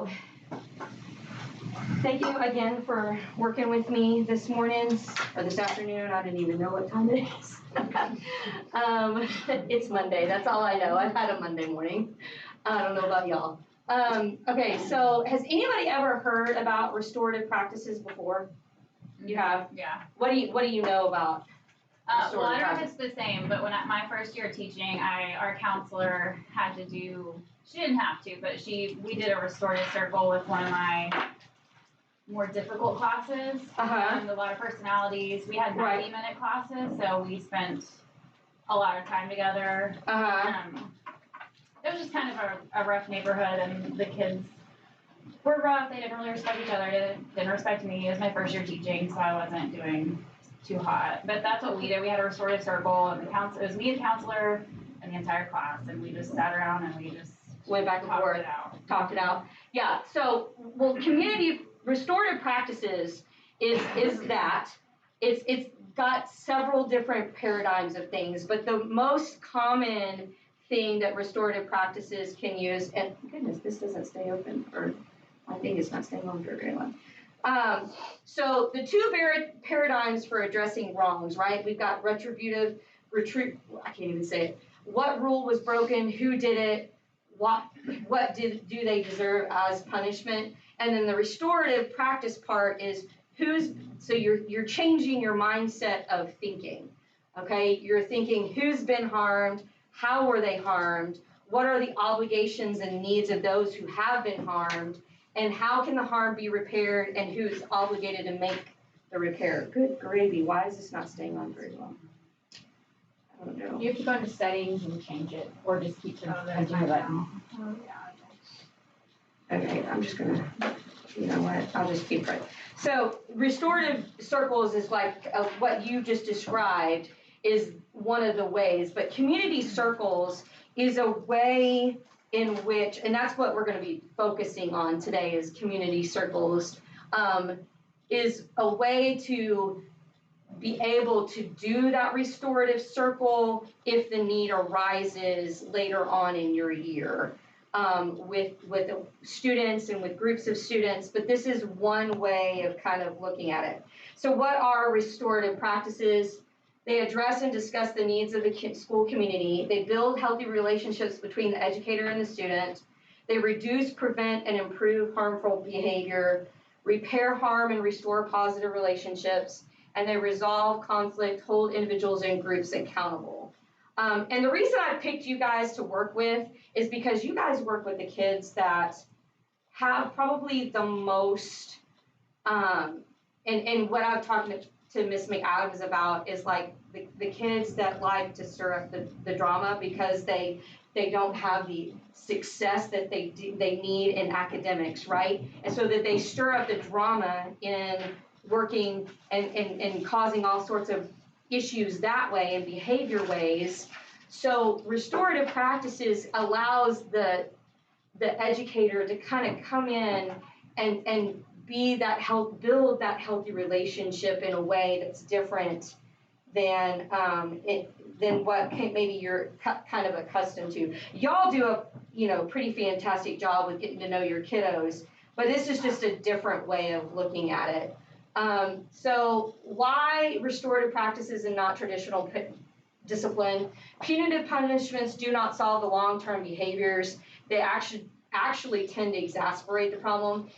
So thank you again for working with me this morning, or this afternoon. I didn't even know what time it is. It's Monday, that's all I know. I've had a Monday morning. I don't know about y'all. Okay, so has anybody ever heard about restorative practices before? You have? Yeah. What do you know about Well, I don't know if it's the same, but when my first year teaching, our counselor had to do, she didn't have to, but we did a restorative circle with one of my more difficult classes. A lot of personalities. We had 90-minute classes, so we spent a lot of time together. It was just kind of a rough neighborhood, and the kids were rough. They didn't really respect each other. They didn't respect me. It was my first year teaching, so I wasn't doing too hot. But that's what we did. We had a restorative circle, and it was me and the counselor and the entire class, and we just sat around and we just went back and forth, talked it out. Yeah. So, community restorative practices is that it's got several different paradigms of things, but the most common thing that restorative practices can use, and goodness, this doesn't stay open, or I think it's not staying on for very long. So the two paradigms for addressing wrongs, right? We've got retributive, I can't even say it. What rule was broken? Who did it? What do they deserve as punishment? And then the restorative practice part is so you're changing your mindset of thinking. Okay, you're thinking who's been harmed, how were they harmed, what are the obligations and needs of those who have been harmed, and how can the harm be repaired, and who's obligated to make the repair. Good gravy, why is this not staying on very long? I don't know. You have to go into settings and change it, or just keep punching the button. Okay, I'm just gonna, you know what, I'll just keep it. So restorative circles is like what you just described is one of the ways, but community circles is a way in which, and that's what we're going to be focusing on today is community circles, is a way to be able to do that restorative circle if the need arises later on in your year, with students and with groups of students, but this is one way of kind of looking at it. So what are restorative practices? They address and discuss the needs of the school community. They build healthy relationships between the educator and the student. They reduce, prevent, and improve harmful behavior, repair harm and restore positive relationships, and they resolve conflict, hold individuals and groups accountable. And the reason I picked you guys to work with is because you guys work with the kids that have probably the most, and what I'm talking to Miss McAdams about is like the kids that like to stir up the drama because they don't have the success that they need in academics, right? And so that they stir up the drama in working and causing all sorts of issues that way and behavior ways. So restorative practices allows the educator to kind of come in and be that build that healthy relationship in a way that's different than what maybe you're kind of accustomed to. Y'all do a pretty fantastic job with getting to know your kiddos, but this is just a different way of looking at it. So why restorative practices and not traditional discipline? Punitive punishments do not solve the long-term behaviors. They actually tend to exacerbate the problem.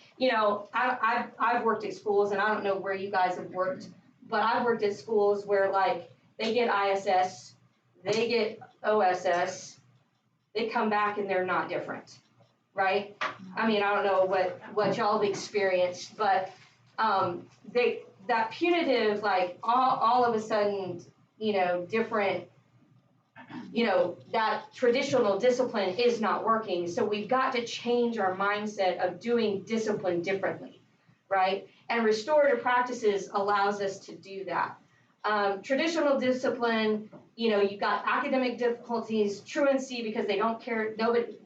I've worked at schools, and I don't know where you guys have worked, but I've worked at schools where like they get ISS, they get OSS, they come back and they're not different, right? I mean, I don't know what y'all have experienced, but that punitive, like all of a sudden, different, that traditional discipline is not working. So we've got to change our mindset of doing discipline differently, right? And restorative practices allows us to do that. Traditional discipline, you've got academic difficulties, truancy because they don't care,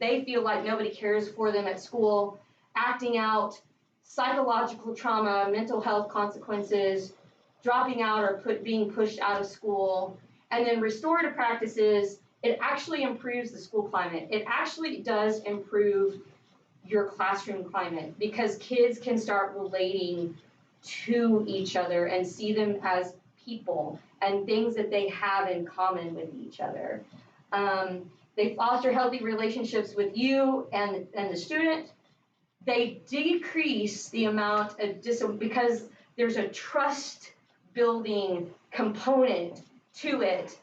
they feel like nobody cares for them at school, acting out, psychological trauma, mental health consequences, dropping out or being pushed out of school. And then restorative practices, it actually improves the school climate. It actually does improve your classroom climate, because kids can start relating to each other and see them as people and things that they have in common with each other. They foster healthy relationships with you and the student. They decrease the amount of because there's a trust building component to it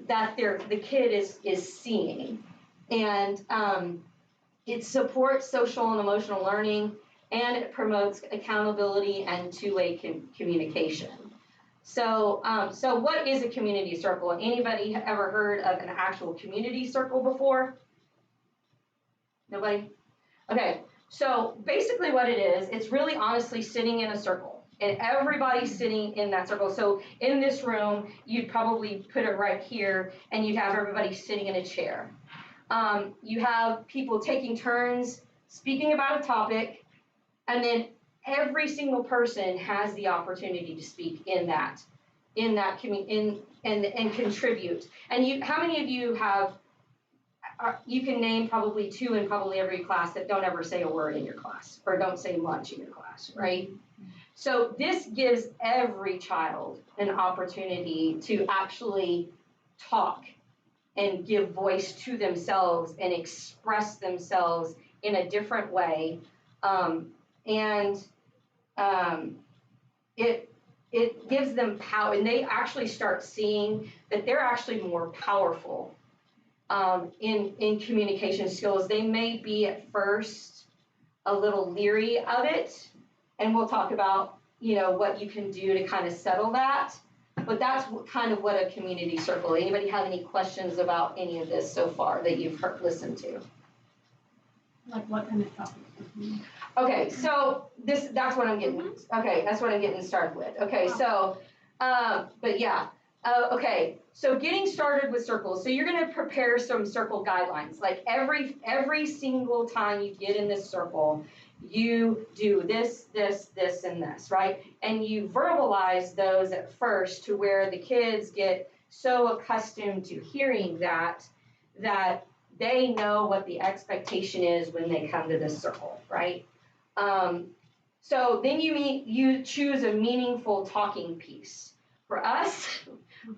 that the kid is seeing. And it supports social and emotional learning, and it promotes accountability and two-way communication. So what is a community circle? Anybody ever heard of an actual community circle before? Nobody? Okay, so basically what it is, it's really honestly sitting in a circle, and everybody's sitting in that circle. So in this room, you'd probably put it right here, and you'd have everybody sitting in a chair. You have people taking turns speaking about a topic, and then every single person has the opportunity to speak and contribute. And how many of you you can name probably 2 in probably every class that don't ever say a word in your class or don't say much in your class, right? So this gives every child an opportunity to actually talk and give voice to themselves and express themselves in a different way. It gives them power, and they actually start seeing that they're actually more powerful in communication skills. They may be at first a little leery of it, and we'll talk about what you can do to kind of settle that. But that's kind of what a community circle. Anybody have any questions about any of this so far that you've listened to? Like what kind of topics? Okay, so that's what I'm getting. Okay, that's what I'm getting started with. Okay, so, but yeah. Okay, so getting started with circles. So you're going to prepare some circle guidelines. Like every single time you get in this circle, you do this, and this, right? And you verbalize those at first to where the kids get so accustomed to hearing that they know what the expectation is when they come to this circle, right? So then you choose a meaningful talking piece. For us,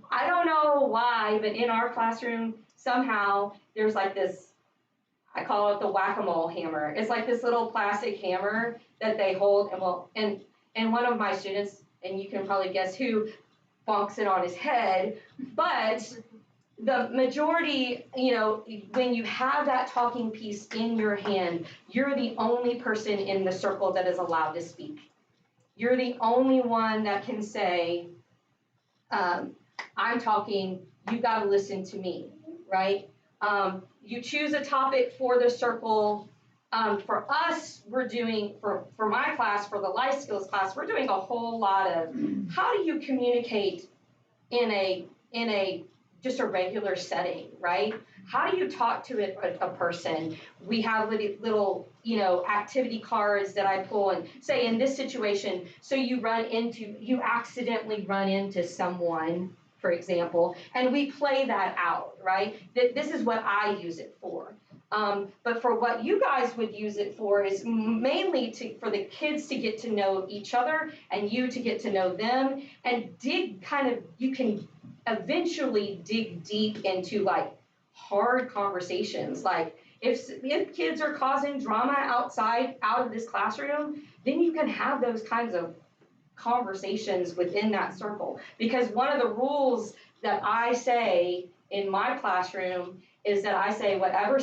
I don't know why, but in our classroom, somehow there's like this, I call it the whack-a-mole hammer. It's like this little plastic hammer that they hold, and one of my students, and you can probably guess who, bonks it on his head. But the majority, when you have that talking piece in your hand, you're the only person in the circle that is allowed to speak. You're the only one that can say, I'm talking, you got to listen to me, right? You choose a topic for the circle. For us, we're doing, for my class, for the life skills class, we're doing a whole lot of how do you communicate in a just a regular setting, right? How do you talk to a person? We have little activity cards that I pull and say in this situation, so you accidentally run into someone, for example, and we play that out, right? This is what I use it for. But for what you guys would use it for is mainly for the kids to get to know each other and you to get to know them and you can eventually dig deep into like hard conversations. Like if kids are causing drama out of this classroom, then you can have those kinds of conversations within that circle. Because one of the rules that I say in my classroom is that I say whatever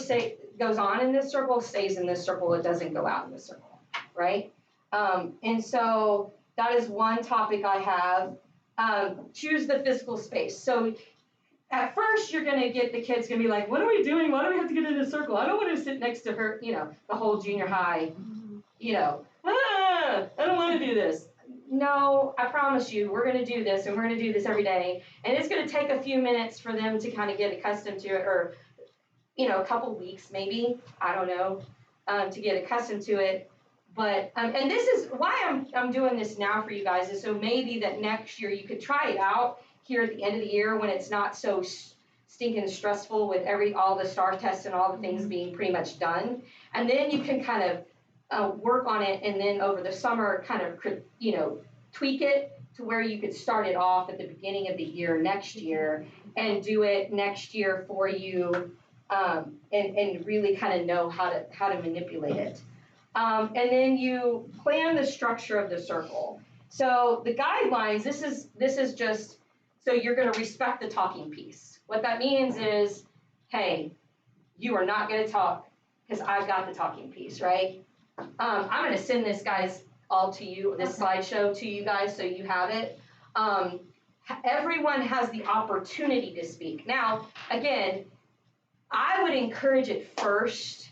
goes on in this circle stays in this circle. It doesn't go out in this circle, right? And so that is one topic I have. Choose the physical space. So at first you're going to get the kids going to be like, what are we doing? Why do we have to get in a circle? I don't want to sit next to her, the whole junior high, I don't want to do this. No, I promise you, we're going to do this, and we're going to do this every day. And it's going to take a few minutes for them to kind of get accustomed to it, or, a couple weeks maybe, I don't know, to get accustomed to it. But, and this is why I'm doing this now for you guys, is so maybe that next year you could try it out here at the end of the year when it's not so stinking stressful with all the STAR tests and all the things being pretty much done. And then you can kind of work on it, and then over the summer kind of, tweak it to where you could start it off at the beginning of the year next year and do it next year for you, and really kind of know how to manipulate it. And then you plan the structure of the circle. So the guidelines, this is just, so you're going to respect the talking piece. What that means is, hey, you are not going to talk because I've got the talking piece, right? I'm going to send this, guys, all to you, this slideshow to you guys so you have it. Everyone has the opportunity to speak. Now, again, I would encourage it first,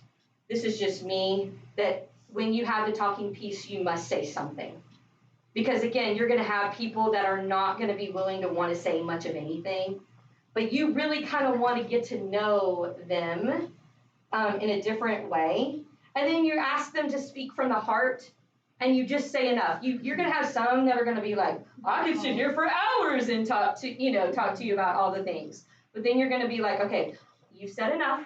this is just me, that when you have the talking piece, you must say something. Because again, you're going to have people that are not going to be willing to want to say much of anything, but you really kind of want to get to know them in a different way. And then you ask them to speak from the heart, and you just say enough. You're going to have some that are going to be like, I could sit here for hours and talk to you about all the things. But then you're going to be like, okay, you've said enough.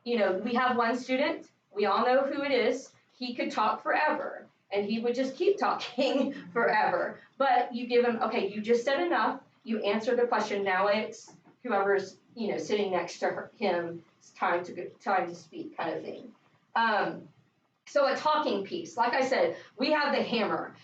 We have one student, we all know who it is. He could talk forever, and he would just keep talking forever. But you give him, okay, you just said enough. You answer the question. Now it's whoever's, sitting next to him, it's time to speak, kind of thing. So a talking piece, like I said, we have the hammer.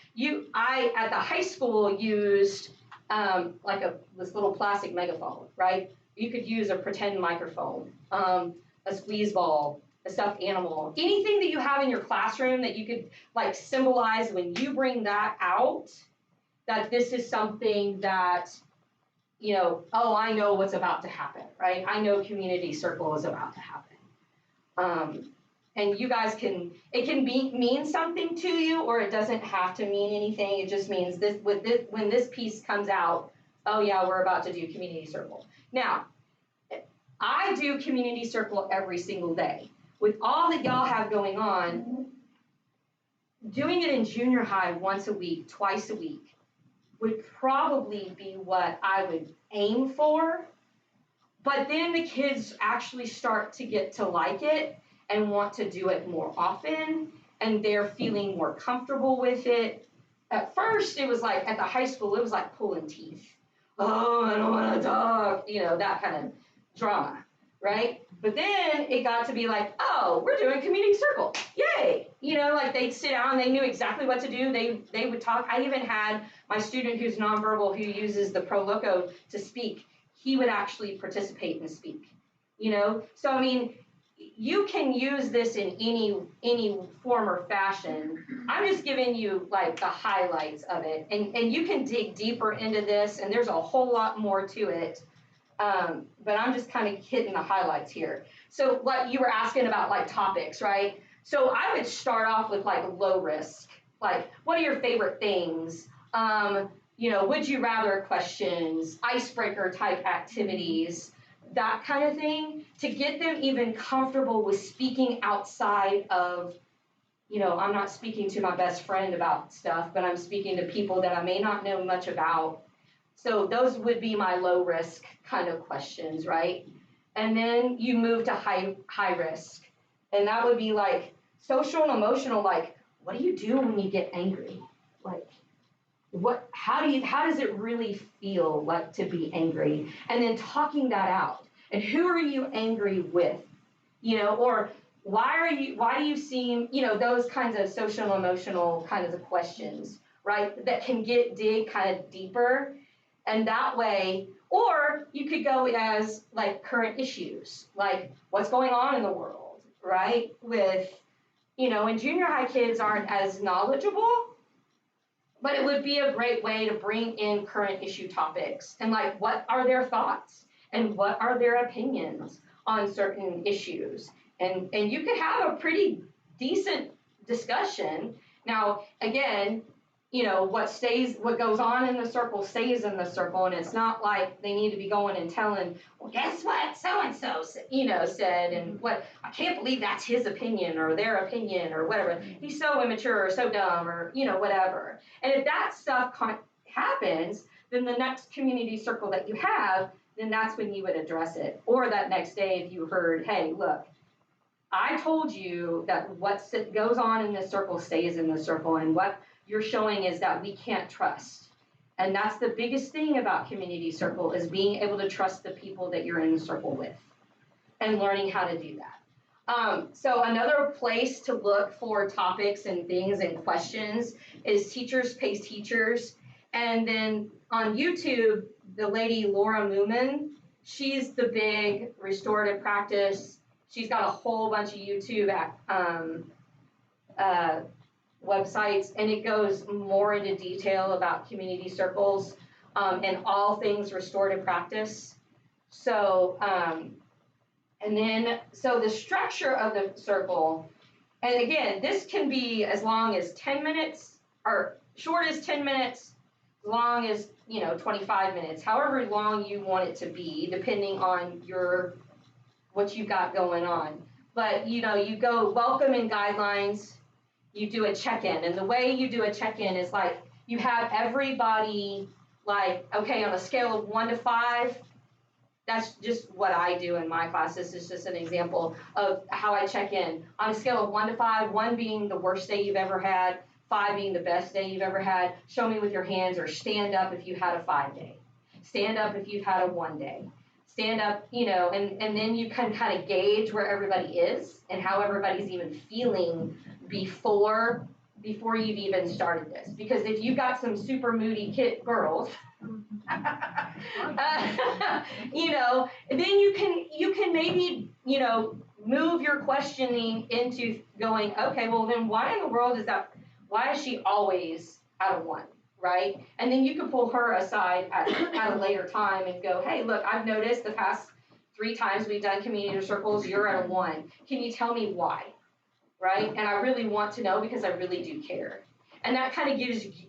I at the high school used this little plastic megaphone, right? You could use a pretend microphone, a squeeze ball, a stuffed animal, anything that you have in your classroom that you could symbolize when you bring that out, that this is something that, I know what's about to happen, right? I know community circle is about to happen. And you guys it can mean something to you, or it doesn't have to mean anything. It just means when this piece comes out, oh yeah, we're about to do community circle. Now, I do community circle every single day. With all that y'all have going on, doing it in junior high once a week, twice a week, would probably be what I would aim for. But then the kids actually start to get to like it and want to do it more often, and they're feeling more comfortable with it. At first, it was like, at the high school, it was like pulling teeth. Oh, I don't want to talk, that kind of drama, right? But then it got to be like, oh, we're doing community circle, yay! They'd sit down, they knew exactly what to do, they would talk. I even had my student who's nonverbal, who uses the Pro Loco to speak, he would actually participate and speak, So, I mean, you can use this in any form or fashion. I'm just giving you the highlights of it, and you can dig deeper into this, and there's a whole lot more to it. But I'm just kind of hitting the highlights here. So what you were asking about topics, right? So I would start off with low risk, what are your favorite things? Would you rather questions, icebreaker type activities, that kind of thing, to get them even comfortable with speaking outside of, I'm not speaking to my best friend about stuff, but I'm speaking to people that I may not know much about. So those would be my low risk kind of questions, right? And then you move to high risk. And that would be social and emotional, what do you do when you get angry? How does it really feel like to be angry? And then talking that out. And who are you angry with? Or why do you seem, those kinds of social and emotional kinds of questions, right? That can dig kind of deeper. And that way, or you could go as current issues, what's going on in the world, right? With, and junior high kids aren't as knowledgeable, but it would be a great way to bring in current issue topics and what are their thoughts and what are their opinions on certain issues. And you could have a pretty decent discussion. Now, again, what goes on in the circle stays in the circle, and it's not like they need to be going and telling, well, guess what so-and-so said, and what, I can't believe that's his opinion or their opinion or whatever. He's so immature or so dumb or, whatever. And if that stuff happens, then the next community circle that you have, then that's when you would address it. Or that next day if you heard, hey, look, I told you that what goes on in the circle stays in the circle, and what you're showing is that we can't trust. And that's the biggest thing about community circle, is being able to trust the people that you're in the circle with and learning how to do that. So another place to look for topics and things and questions is Teachers Pays Teachers. And then on YouTube, the lady Laura Moomin, she's the big restorative practice. She's got a whole bunch of YouTube websites, and it goes more into detail about community circles and all things restorative practice. So, so the structure of the circle, and again, this can be as long as 10 minutes, or short as 10 minutes, long as, 25 minutes, however long you want it to be, depending on what you've got going on. But, you go welcome and guidelines, you do a check-in. And the way you do a check-in is like, you have everybody like, okay, on a scale of 1 to 5, that's just what I do in my class. This is just an example of how I check in. On a scale of 1 to 5, 1 being the worst day you've ever had, 5 being the best day you've ever had, show me with your hands, or stand up if you had a 5-day. Stand up if you've had a 1-day. Stand up, and then you can kind of gauge where everybody is and how everybody's even feeling before you've even started this. Because if you've got some super moody girls, then you can maybe, move your questioning into going, okay, well then why in the world why is she always out of 1, right? And then you can pull her aside at a later time and go, hey, look, I've noticed the past 3 times we've done community circles, you're at a 1. Can you tell me why? Right? And I really want to know, because I really do care. And that kind of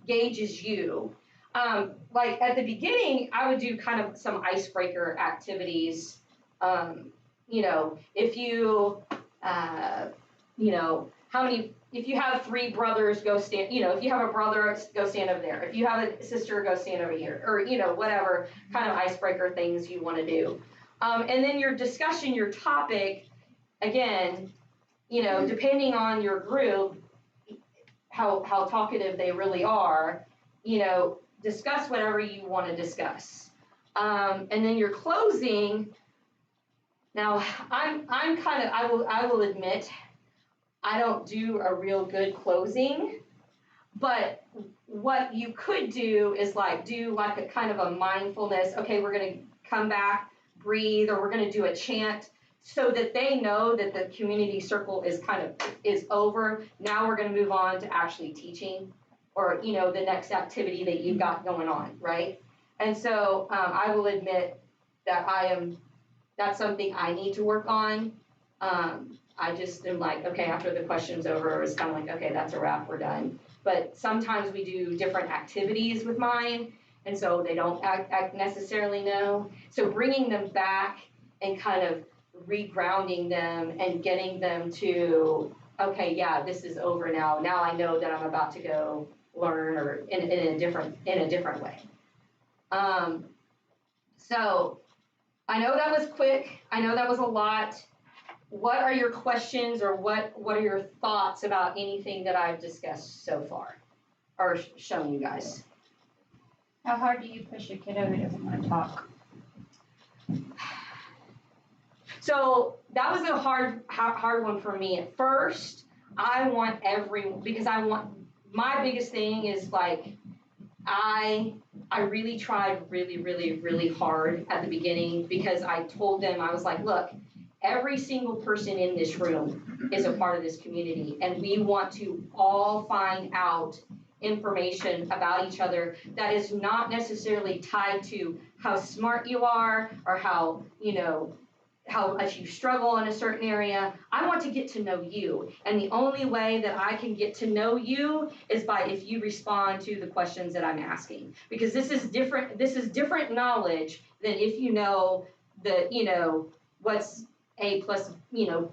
gauges you. Like at the beginning, I would do kind of some icebreaker activities. If if you have 3 brothers, go stand, if you have a brother, go stand over there. If you have a sister, go stand over here, or, whatever kind of icebreaker things you want to do. And then your discussion, your topic, again, depending on your group, how talkative they really are, discuss whatever you want to discuss. And then your closing, now I will admit, I don't do a real good closing, but what you could do is do a kind of a mindfulness, okay, we're going to come back, breathe, or we're going to do a chant, so that they know that the community circle is over. Now we're going to move on to actually teaching, or, the next activity that you've got going on, right? And so I will admit that that's something I need to work on. I just am like, okay, after the question's over, it's kind of like, okay, that's a wrap, we're done. But sometimes we do different activities with mine, and so they don't necessarily know. So bringing them back and kind of regrounding them and getting them to, okay, yeah, this is over now. Now I know that I'm about to go learn, or in a different way. So I know that was quick. I know that was a lot. What are your questions, or what are your thoughts about anything that I've discussed so far or shown you guys? How hard do you push a kiddo who doesn't want to talk? So that was a hard one for me. At first, because my biggest thing is I really tried really, really, really hard at the beginning, because I told them, I was like, look, every single person in this room is a part of this community, and we want to all find out information about each other that is not necessarily tied to how smart you are, or how much you struggle in a certain area. I want to get to know you. And the only way that I can get to know you is if you respond to the questions that I'm asking. Because this is different knowledge than if you know what's A plus,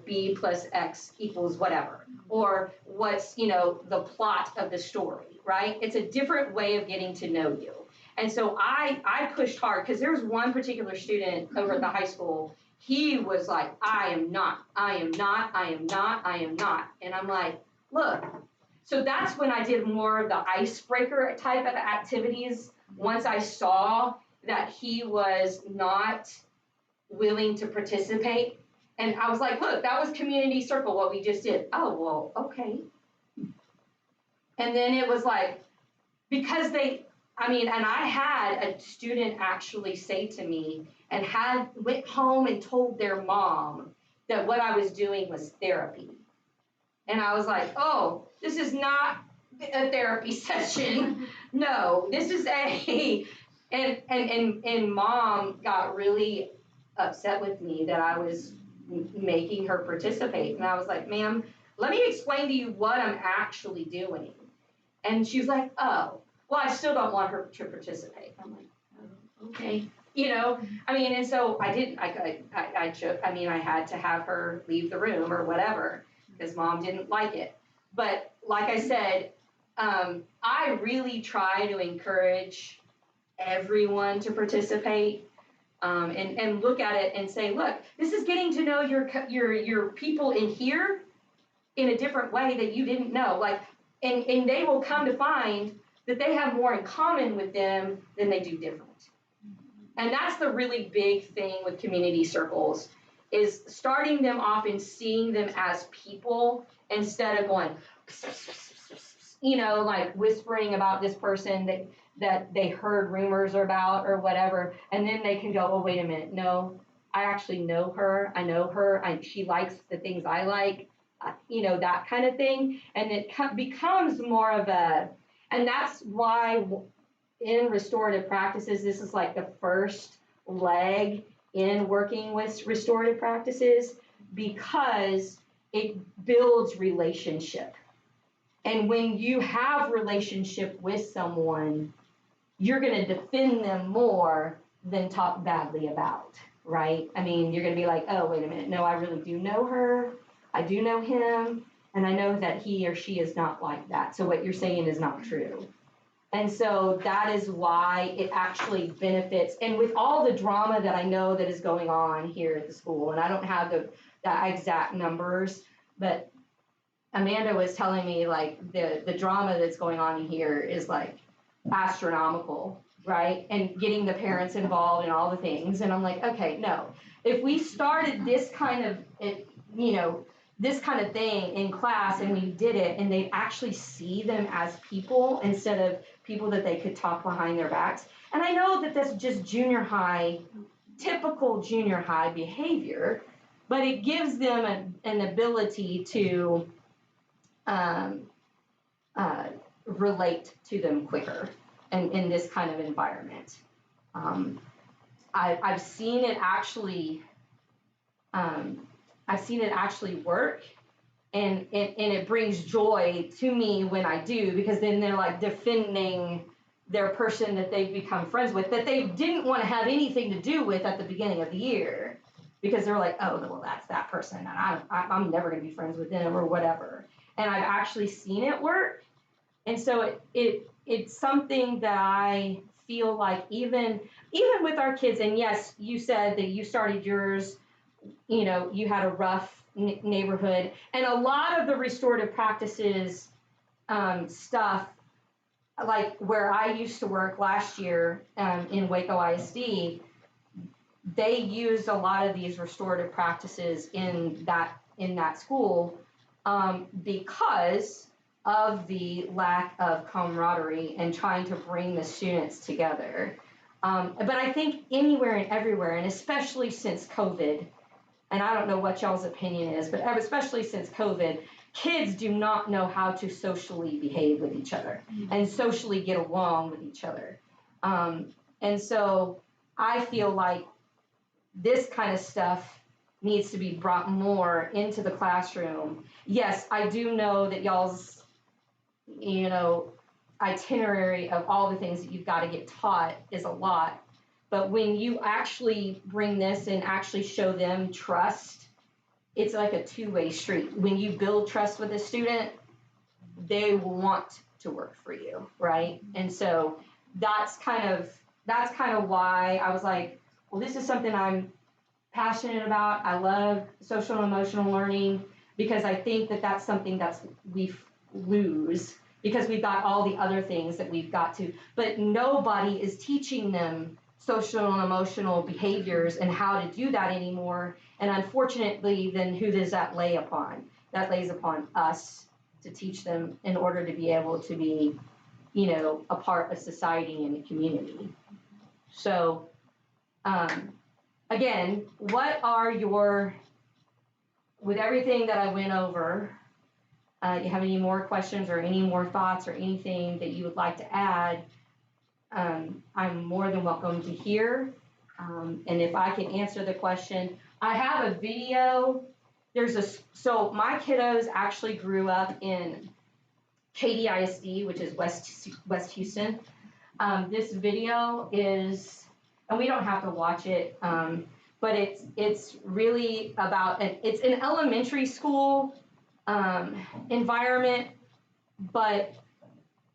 B plus X equals whatever. Or what's, the plot of the story, right? It's a different way of getting to know you. And so I pushed hard, because there was one particular student over at the high school. he was like, I am not. And I'm like, look. So that's when I did more of the icebreaker type of activities. Once I saw that he was not willing to participate. And I was like, look, that was community circle, what we just did. Oh, well, okay. And then it was like, because and I had a student actually say to me and went home and told their mom that what I was doing was therapy. And I was like, oh, this is not a therapy session. No, this is and mom got really upset with me that I was making her participate. And I was like, ma'am, let me explain to you what I'm actually doing. And she was like, oh, well, I still don't want her to participate. I'm like, oh, okay. And so I didn't, I had to have her leave the room or whatever because mom didn't like it. But like I said, I really try to encourage everyone to participate. And look at it and say, look, this is getting to know your people in here in a different way that you didn't know. Like, and they will come to find that they have more in common with them than they do different. And that's the really big thing with community circles is starting them off and seeing them as people instead of going, like whispering about this person that they heard rumors about or whatever, and then they can go, oh, wait a minute, no, I actually know her, she likes the things I like, that kind of thing, and it becomes more of and that's why in restorative practices, this is like the first leg in working with restorative practices because it builds relationship. And when you have relationship with someone, you're going to defend them more than talk badly about, right? You're going to be like, oh, wait a minute. No, I really do know her. I do know him. And I know that he or she is not like that. So what you're saying is not true. And so that is why it actually benefits. And with all the drama that I know that is going on here at the school, and I don't have the exact numbers, but Amanda was telling me like the drama that's going on here is like astronomical, right? And getting the parents involved in all the things. And I'm like, okay, no. If we started this kind of, this kind of thing in class and we did it and they'd actually see them as people instead of people that they could talk behind their backs. And I know that that's just typical junior high behavior, but it gives them an ability to relate to them quicker and in this kind of environment. I've seen it actually work, and it brings joy to me when I do, because then they're like defending their person that they've become friends with that they didn't want to have anything to do with at the beginning of the year, because they're like, oh, well, that's that person, and I'm never going to be friends with them or whatever. And I've actually seen it work, and so it's something that I feel like even with our kids. And yes, you said that you started yours. You had a rough neighborhood, and a lot of the restorative practices stuff, like where I used to work last year in Waco ISD, they used a lot of these restorative practices in that school because of the lack of camaraderie and trying to bring the students together. But I think anywhere and everywhere, and especially since COVID, and I don't know what y'all's opinion is, but especially since COVID, kids do not know how to socially behave with each other and socially get along with each other. And so I feel like this kind of stuff needs to be brought more into the classroom. Yes, I do know that y'all's, itinerary of all the things that you've got to get taught is a lot. But when you actually bring this and actually show them trust, it's like a two-way street. When you build trust with a student, they will want to work for you, right? And so that's kind of why I was like, well, this is something I'm passionate about. I love social and emotional learning because I think that that's something that's we lose because we've got all the other things that we've got to, but nobody is teaching them social and emotional behaviors and how to do that anymore. And unfortunately, then who does that lay upon? That lays upon us to teach them in order to be able to be, a part of society and the community. So, again, what are with everything that I went over, you have any more questions or any more thoughts or anything that you would like to add? I'm more than welcome to hear. And if I can answer the question, I have a video. So my kiddos actually grew up in Katy ISD, which is West Houston. This video is, and we don't have to watch it, but it's really about, it's an elementary school environment, but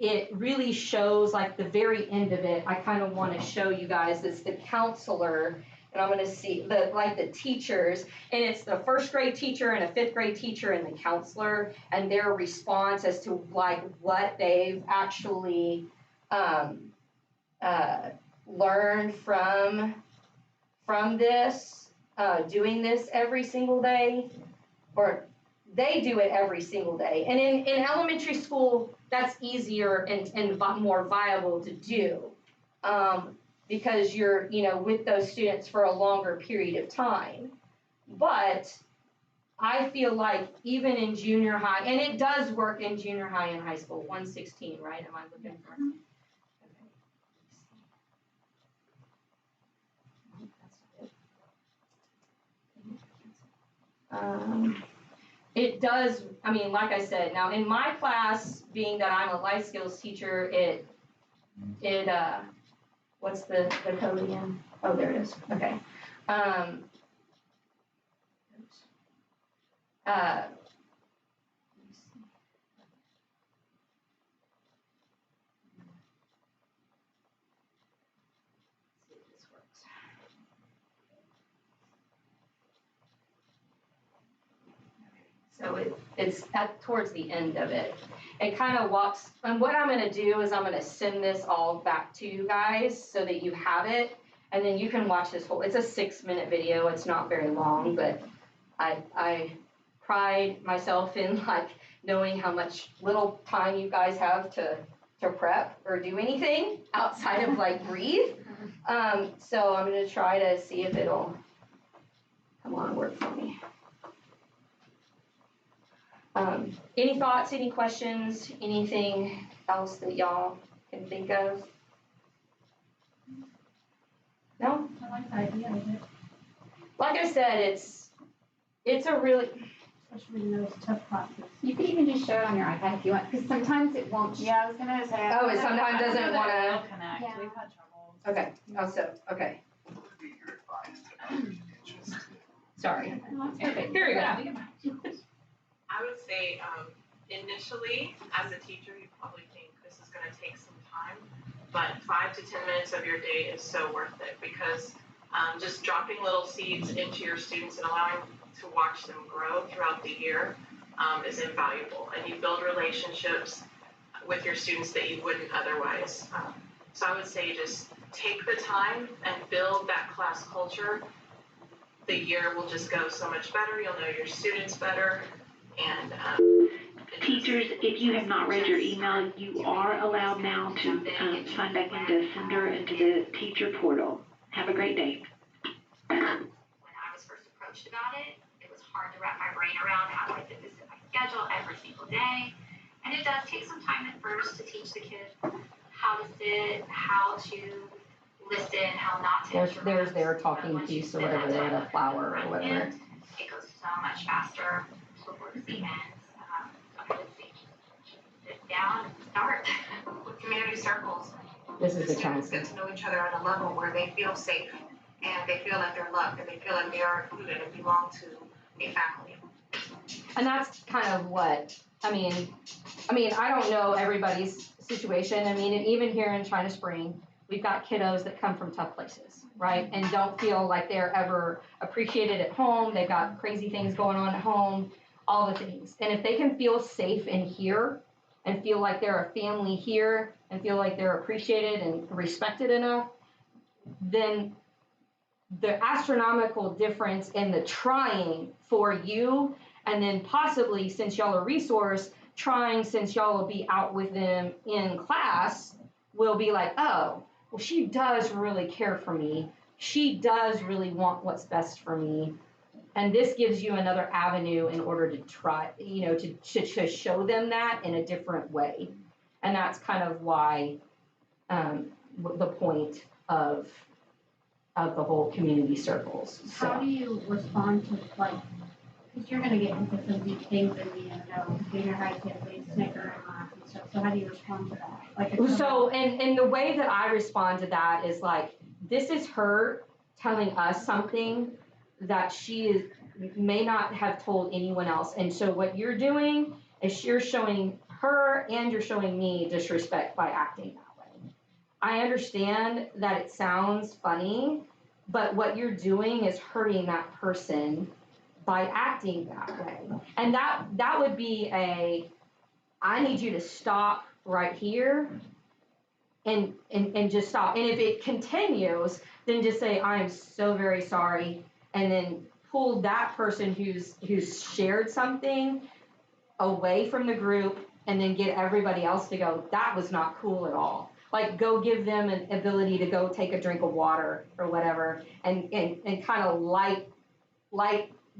it really shows like the very end of it. I kind of want to show you guys, it's the counselor, and I'm going to see the teachers, and it's the first grade teacher and a fifth grade teacher and the counselor, and their response as to like what they've actually learned from this, doing this every single day, or they do it every single day. And in elementary school, that's easier and more viable to do because you're, with those students for a longer period of time. But I feel like even in junior high, and it does work in junior high and high school, 116, right? Am I looking for? It does, like I said, now in my class, being that I'm a life skills teacher, what's the code again? Oh, there it is. Okay. So it's towards the end of it. It kind of walks, and what I'm going to do is I'm going to send this all back to you guys so that you have it, and then you can watch this whole, it's a 6-minute video, it's not very long, but I pride myself in like knowing how much little time you guys have to prep or do anything outside of like breathe. So I'm going to try to see if it'll, come on, work for me. Any thoughts, any questions, anything else that y'all can think of? No? I like the idea of it, Like I said, it's a really, especially in those tough classes. You could even just show it on your iPad if you want, because sometimes it won't. Yeah, I was gonna say. Oh, it sometimes doesn't wanna- Connect. Yeah. We've had trouble. okay, okay, What would be your advice to others interested? sorry. Oh, that's perfect. Here we go. Yeah, we can. I would say, initially, as a teacher, you probably think this is gonna take some time, but 5 to 10 minutes of your day is so worth it because just dropping little seeds into your students and allowing to watch them grow throughout the year is invaluable. And you build relationships with your students that you wouldn't otherwise. So I would say just take the time and build that class culture. The year will just go so much better. You'll know your students better. And teachers, if you have not read your email, you are allowed now to sign back into Sender into the teacher portal. Have a great day. When I was first approached about it, it was hard to wrap my brain around how do I fit this in my schedule every single day. And it does take some time at first to teach the kids how to sit, how to listen, how not to interrupt. There's their talking Once you piece or sit whatever, at they're the the flower or front whatever. end, it goes so much faster towards the end. I would say sit down and start with community circles. This is the students counselor. get to know each other at a level where they feel safe and they feel like they're loved and they feel like they are included and belong to a family. And that's kind of what, I mean, I don't know everybody's situation. I mean, and even here in China Spring, we've got kiddos that come from tough places, right? And don't feel like they're ever appreciated at home. They've got crazy things going on at home, all the things. And if they can feel safe in here and feel like they're a family here and feel like they're appreciated and respected enough, then the astronomical difference in the trying for you, and then possibly, since y'all are a resource, trying since y'all will be out with them in class, will be like, oh, well, she does really care for me. She does really want what's best for me. And this gives you another avenue in order to try, to show them that in a different way. And that's kind of why the point of the whole community circles. So. How do you respond to, like, because you're gonna get into some deep things in the junior high kids, they snicker and laugh and stuff, so how do you respond to that? Like, So, and the way that I respond to that is like, this is her telling us something that she may not have told anyone else. And so what you're doing is you're showing her and you're showing me disrespect by acting that way. I understand that it sounds funny, but what you're doing is hurting that person by acting that way. And that would be I need you to stop right here and just stop. And if it continues, then just say, I am so very sorry. And then pull that person who's shared something away from the group and then get everybody else to go, that was not cool at all. Like, go give them an ability to go take a drink of water or whatever and kind of light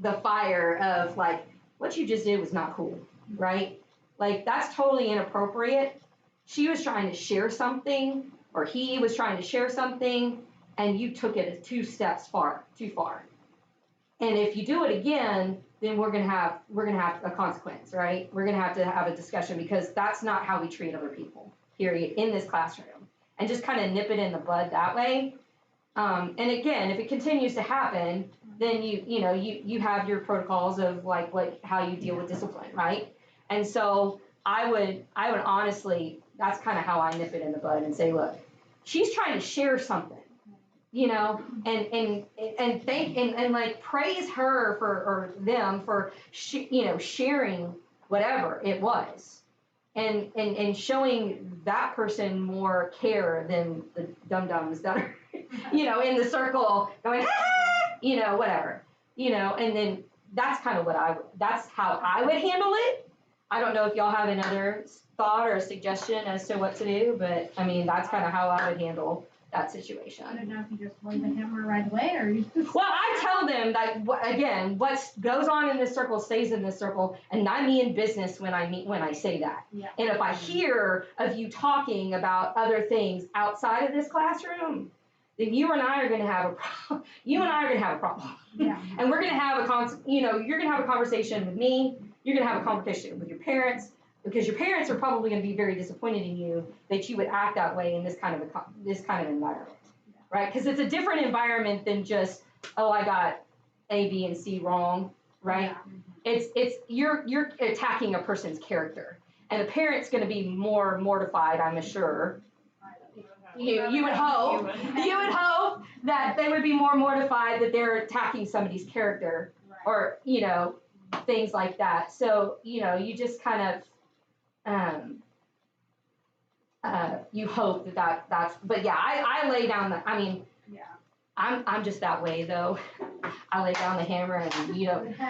the fire of like, what you just did was not cool, right? Like, that's totally inappropriate. She was trying to share something, or he was trying to share something, and you took it 2 steps too far. And if you do it again, then we're gonna have a consequence, right? We're gonna have to have a discussion, because that's not how we treat other people, period, in this classroom. And just kind of nip it in the bud that way. And again, if it continues to happen, then you have your protocols of like how you deal with discipline, right? And so I would honestly, that's kind of how I nip it in the bud and say, look, she's trying to share something, and thank and like praise her for them for sharing whatever it was, and showing that person more care than the dum-dums that are in the circle going whatever, and then that's kind of that's how I would handle it. I don't know if y'all have another thought or a suggestion as to what to do, but I mean, that's kind of how I would handle that situation. I don't know if you just wave the hammer right away or you just. Well, I tell them that, again, what goes on in this circle stays in this circle, and I mean business when I say that. Yeah. And if I hear of you talking about other things outside of this classroom, then you and I are going to have a problem. Yeah. And we're going to have you're going to have a conversation with me. You're going to have a conversation with your parents, because your parents are probably going to be very disappointed in you that you would act that way in this kind of environment, right? Because it's a different environment than just, oh, I got A, B, and C wrong, right? Yeah. It's you're attacking a person's character, and the parent's going to be more mortified, I'm sure. You would hope that they would be more mortified that they're attacking somebody's character, or things like that. So you just kind of you hope that's. But yeah, I lay down I'm just that way though. I lay down the hammer and and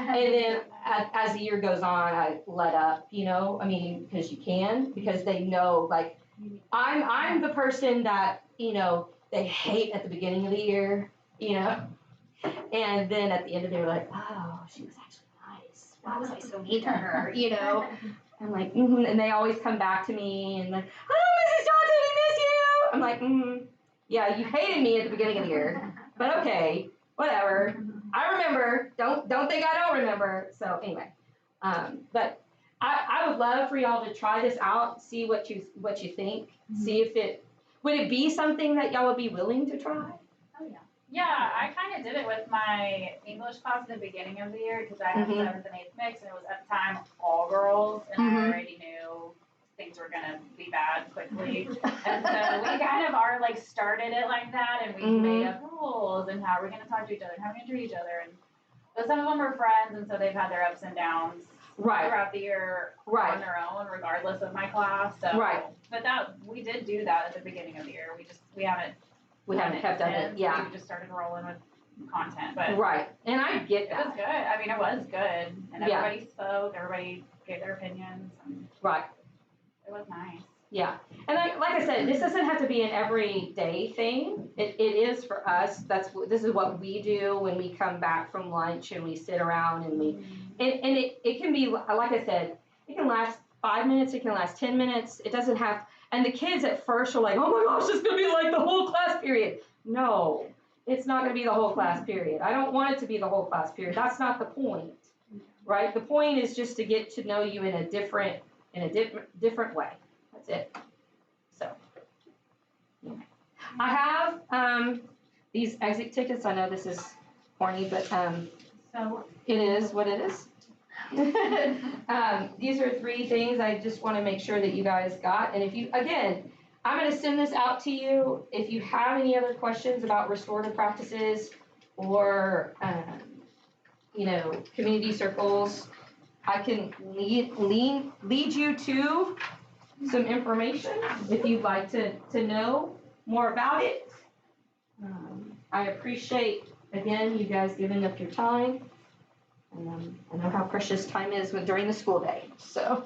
then as the year goes on, I let up. Because you can, because they know, like, I'm the person that they hate at the beginning of the year, and then at the end of the year, like, oh, she was actually nice. Why was I so mean to her? I'm like, and they always come back to me and like, oh, Mrs. Johnson, we miss you. I'm like, yeah, you hated me at the beginning of the year, but okay, whatever. I remember. Don't think I don't remember. So anyway, but I would love for y'all to try this out, see what you think, see if would it be something that y'all would be willing to try. Oh yeah. Yeah, I kind of did it with my English class at the beginning of the year, because I had 7th and 8th mix, and it was at the time all girls, and I already knew things were were gonna be bad quickly. And so we kind of are like started it like that, and we made up rules and how we're gonna talk to each other, and how we're gonna treat each other, and but some of them are friends, and so they've had their ups and downs Right, throughout the year right, on their own, regardless of my class. So, right. but that we did do that at the beginning of the year. We haven't We haven't kept up it, since. yeah. We just started rolling with content, but Right, and I get it was that. good. I mean, it was good, and Yeah. everybody spoke. Everybody gave their opinions, and Right, it was nice. yeah. And like I said, this doesn't have to be an everyday thing. It is for us. This is what we do when we come back from lunch and we sit around and it can be, like I said, it can last 5 minutes, it can last 10 minutes. It doesn't have, and the kids at first are like, oh my gosh, it's gonna be like the whole class period. No, it's not gonna be the whole class period. I don't want it to be the whole class period. That's not the point, right? The point is just to get to know you in a different way. That's it. So, I have these exit tickets. I know this is corny, but So, it is what it is. These are 3 things I just want to make sure that you guys got. And if you, again, I'm going to send this out to you. If you have any other questions about restorative practices or, community circles, I can lead you to some information if you'd like to know more about it. I appreciate, again, you guys giving up your time. I know how precious time is during the school day, so.